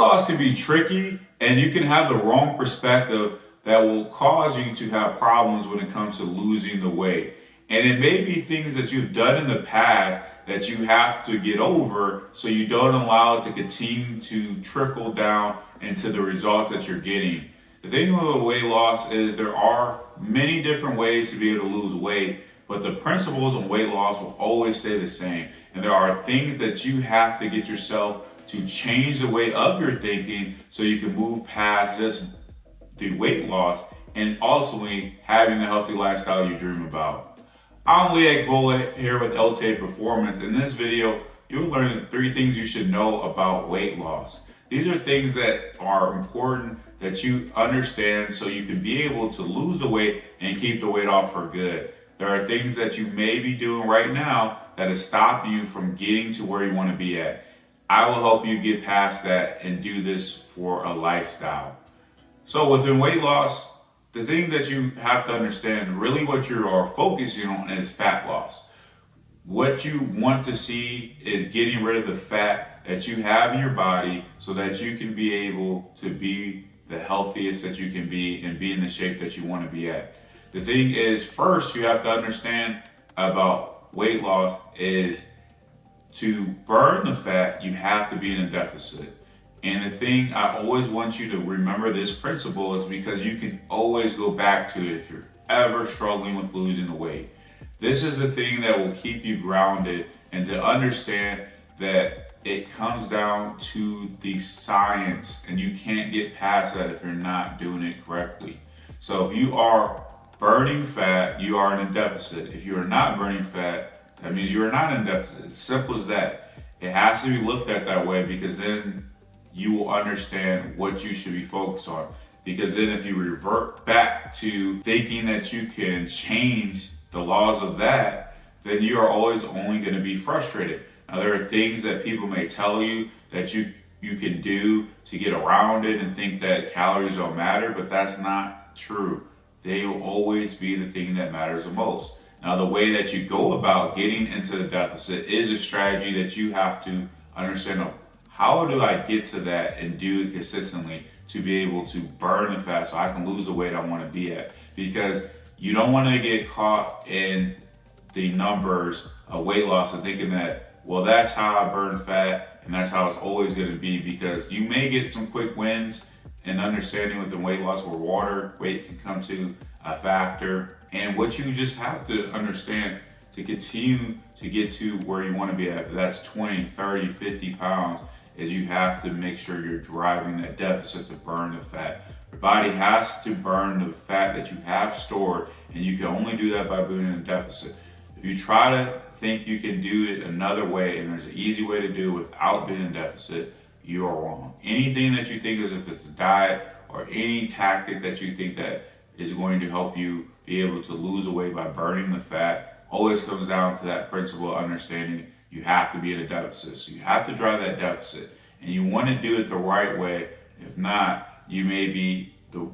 loss can be tricky, and you can have the wrong perspective that will cause you to have problems when it comes to losing the weight. And it may be things that you've done in the past that you have to get over so you don't allow it to continue to trickle down into the results that you're getting. The thing with weight loss is there are many different ways to be able to lose weight, but the principles of weight loss will always stay the same. And there are things that you have to get yourself to change the way of your thinking so you can move past just the weight loss and ultimately having the healthy lifestyle you dream about. I'm Lee Agbohlah here with LTA Performance. In this video, you'll learn the 3 things you should know about weight loss. These are things that are important that you understand so you can be able to lose the weight and keep the weight off for good. There are things that you may be doing right now that is stopping you from getting to where you want to be at. I will help you get past that and do this for a lifestyle. So within weight loss, the thing that you have to understand, really what you are focusing on is fat loss. What you want to see is getting rid of the fat that you have in your body so that you can be able to be the healthiest that you can be and be in the shape that you want to be at. The thing is, first you have to understand about weight loss is to burn the fat, you have to be in a deficit. And the thing I always want you to remember this principle is because you can always go back to it if you're ever struggling with losing the weight. This is the thing that will keep you grounded and to understand that it comes down to the science and you can't get past that if you're not doing it correctly. So if you are burning fat, you are in a deficit. If you are not burning fat, that means you are not in deficit. It's simple as that. It has to be looked at that way because then you will understand what you should be focused on. Because then if you revert back to thinking that you can change the laws of that, then you are always only going to be frustrated. Now there are things that people may tell you that you can do to get around it and think that calories don't matter, but that's not true. They will always be the thing that matters the most. Now, the way that you go about getting into the deficit is a strategy that you have to understand of how do I get to that and do it consistently to be able to burn the fat so I can lose the weight I want to be at. Because you don't want to get caught in the numbers of weight loss and thinking that, well, that's how I burn fat and that's how it's always going to be, because you may get some quick wins and understanding with the weight loss where water weight can come to a factor. And what you just have to understand to continue to get to where you want to be at, if that's 20, 30, 50 pounds, is you have to make sure you're driving that deficit to burn the fat. Your body has to burn the fat that you have stored, and you can only do that by being in a deficit. If you try to think you can do it another way, and there's an easy way to do it without being in a deficit, you are wrong. Anything that you think is, if it's a diet or any tactic that you think that is going to help you be able to lose the weight by burning the fat, always comes down to that principle of understanding you have to be in a deficit. So you have to drive that deficit, and you want to do it the right way. If not, you may be the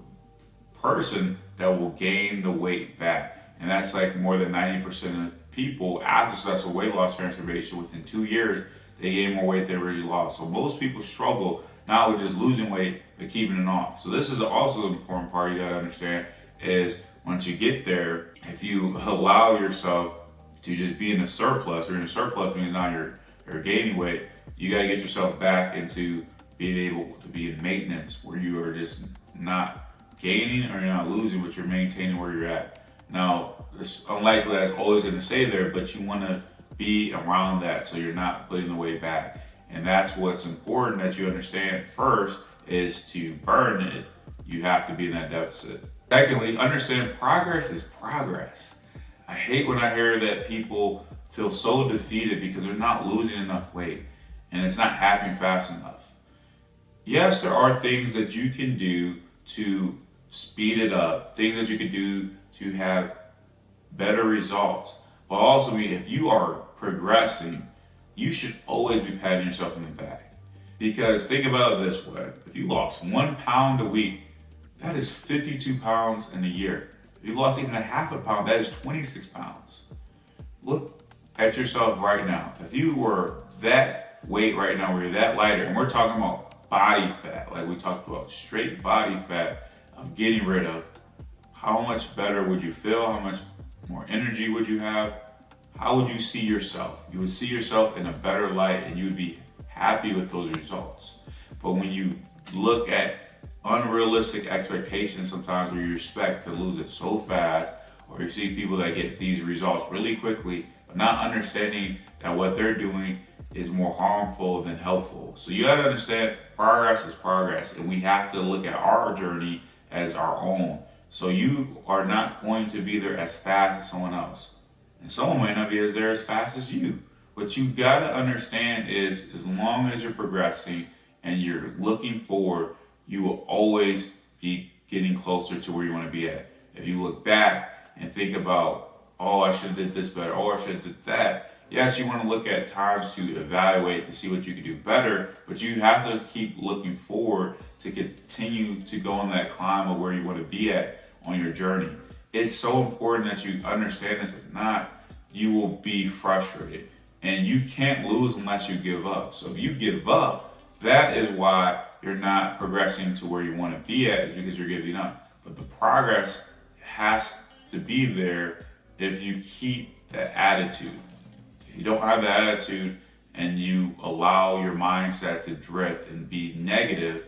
person that will gain the weight back. And that's like more than 90% of people after successful weight loss transformation within 2 years, they gain more weight than they originally lost. So most people struggle not with just losing weight, but keeping it off. So this is also an important part you gotta understand is once you get there, if you allow yourself to just be in a surplus, or in a surplus means now you're gaining weight, you gotta get yourself back into being able to be in maintenance where you are just not gaining or you're not losing, but you're maintaining where you're at. Now, it's unlikely that's always gonna stay there, but you wanna be around that so you're not putting the weight back. And that's what's important that you understand first is to burn it, you have to be in that deficit. Secondly, understand progress is progress. I hate when I hear that people feel so defeated because they're not losing enough weight and it's not happening fast enough. Yes, there are things that you can do to speed it up, things that you can do to have better results. But also, if you are progressing, you should always be patting yourself in the back. Because think about it this way, if you lost 1 pound a week, that is 52 pounds in a year. If you lost even a half a pound, that is 26 pounds. Look at yourself right now. If you were that weight right now, where you're that lighter, and we're talking about body fat, like we talked about, straight body fat of getting rid of, how much better would you feel? How much more energy would you have? How would you see yourself? You would see yourself in a better light and you would be happy with those results. But when you look at unrealistic expectations sometimes where you expect to lose it so fast, or you see people that get these results really quickly, but not understanding that what they're doing is more harmful than helpful. So you gotta understand progress is progress, and we have to look at our journey as our own. So you are not going to be there as fast as someone else. And someone might not be there as fast as you. What you gotta understand is as long as you're progressing and you're looking forward, you will always be getting closer to where you want to be at. If you look back and think about, oh, I should have did this better, oh, I should have did that. Yes, you want to look at times to evaluate to see what you can do better, but you have to keep looking forward to continue to go on that climb of where you want to be at on your journey. It's so important that you understand this. If not, you will be frustrated. And you can't lose unless you give up. So if you give up, that is why you're not progressing to where you want to be at, is because you're giving up. But the progress has to be there if you keep that attitude. If you don't have that attitude and you allow your mindset to drift and be negative,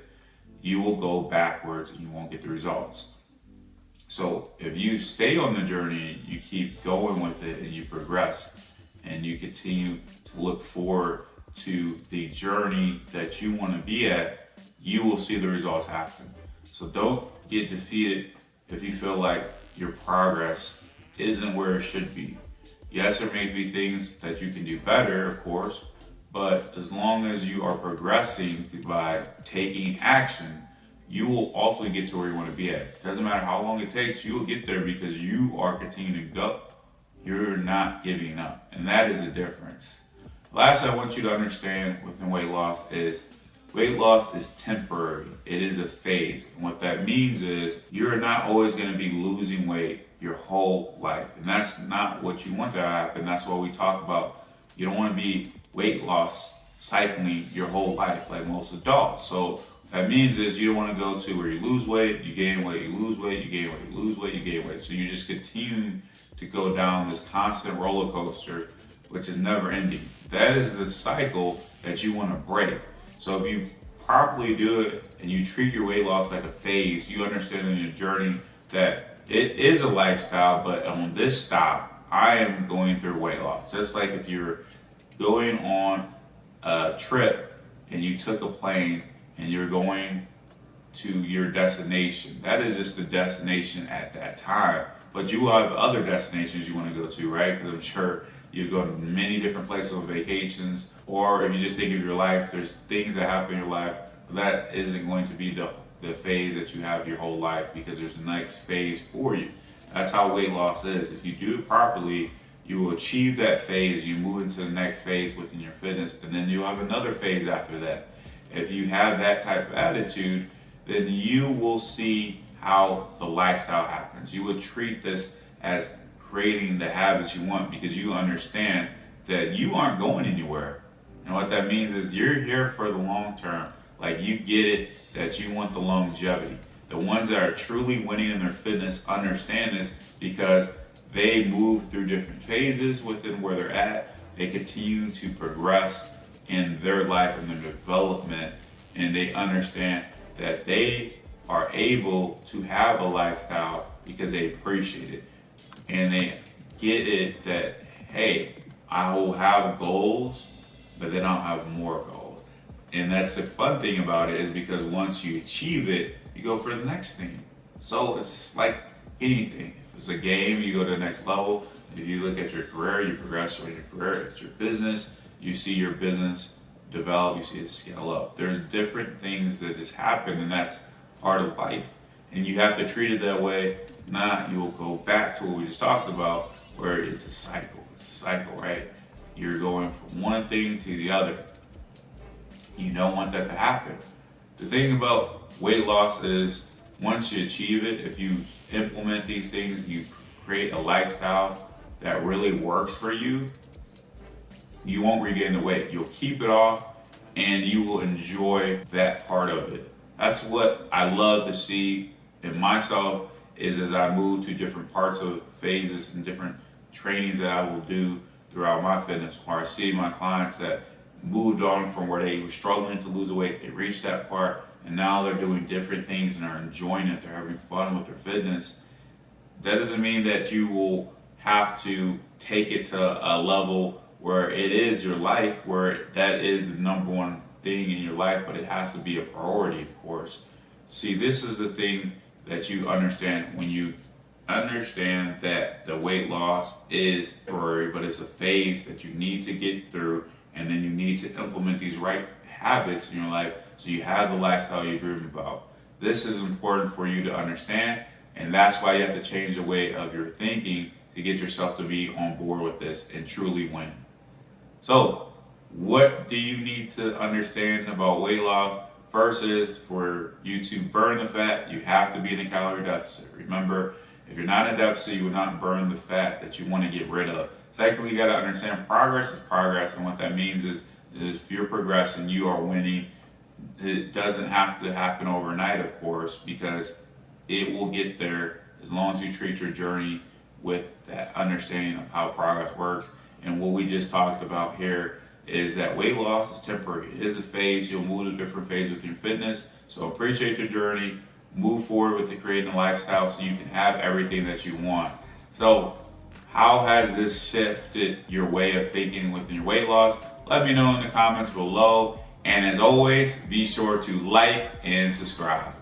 you will go backwards and you won't get the results. So if you stay on the journey, you keep going with it and you progress and you continue to look forward to the journey that you want to be at, you will see the results happen. So don't get defeated if you feel like your progress isn't where it should be. Yes, there may be things that you can do better, of course, but as long as you are progressing by taking action, you will ultimately get to where you want to be at. It doesn't matter how long it takes, you will get there because you are continuing to go. You're not giving up, and that is the difference. Last, I want you to understand within weight loss is temporary. It is a phase. And what that means is you're not always going to be losing weight your whole life. And that's not what you want to happen. That's why we talk about you don't want to be weight loss cycling your whole life like most adults. So that means is you don't want to go to where you lose weight, you gain weight, you lose weight, you gain weight, you lose weight, you gain weight. So you just continue to go down this constant roller coaster, which is never ending. That is the cycle that you want to break. So if you properly do it and you treat your weight loss like a phase, you understand in your journey that it is a lifestyle, but on this stop, I am going through weight loss. Just like if you're going on a trip and you took a plane and you're going to your destination, that is just the destination at that time. But you will have other destinations you want to go to, right? Because I'm sure you go to many different places on vacations, or if you just think of your life, there's things that happen in your life, but that isn't going to be the phase that you have your whole life, because there's the next phase for you. That's how weight loss is. If you do it properly, you will achieve that phase, you move into the next phase within your fitness, and then you'll have another phase after that. If you have that type of attitude, then you will see how the lifestyle happens. You will treat this as creating the habits you want, because you understand that you aren't going anywhere. And what that means is you're here for the long term. Like, you get it that you want the longevity. The ones that are truly winning in their fitness understand this because they move through different phases within where they're at. They continue to progress in their life and their development, and they understand that they are able to have a lifestyle because they appreciate it. And they get it that, hey, I will have goals, but then I'll have more goals. And that's the fun thing about it, is because once you achieve it, you go for the next thing. So it's just like anything. If it's a game, you go to the next level. If you look at your career, you progress in your career. If it's your business, you see your business develop, you see it scale up. There's different things that just happen, and that's part of life. And you have to treat it that way. If not, you'll go back to what we just talked about, where it's a cycle. It's a cycle, right? You're going from one thing to the other. You don't want that to happen. The thing about weight loss is once you achieve it, if you implement these things, you create a lifestyle that really works for you, you won't regain the weight. You'll keep it off, and you will enjoy that part of it. That's what I love to see in myself, is as I move to different parts of phases and different trainings that I will do throughout my fitness, where I see my clients that moved on from where they were struggling to lose weight, they reached that part, and now they're doing different things and are enjoying it, they're having fun with their fitness. That doesn't mean that you will have to take it to a level where it is your life, where that is the number one thing in your life, but it has to be a priority, of course. See, this is the thing that you understand when you understand that the weight loss is temporary, but it's a phase that you need to get through, and then you need to implement these right habits in your life so you have the lifestyle you dream about. This is important for you to understand, and that's why you have to change the way of your thinking to get yourself to be on board with this and truly win. So, what do you need to understand about weight loss? First is, for you to burn the fat, you have to be in a calorie deficit. Remember, if you're not in a deficit, you will not burn the fat that you want to get rid of. Secondly, you got to understand progress is progress, and what that means is if you're progressing, you are winning. It doesn't have to happen overnight, of course, because it will get there as long as you treat your journey with that understanding of how progress works. And what we just talked about here is that weight loss is temporary. It is a phase. You'll move to a different phase with your fitness. So appreciate your journey. Move forward with the creating a lifestyle so you can have everything that you want. So how has this shifted your way of thinking with your weight loss? Let me know in the comments below. And as always, be sure to like and subscribe.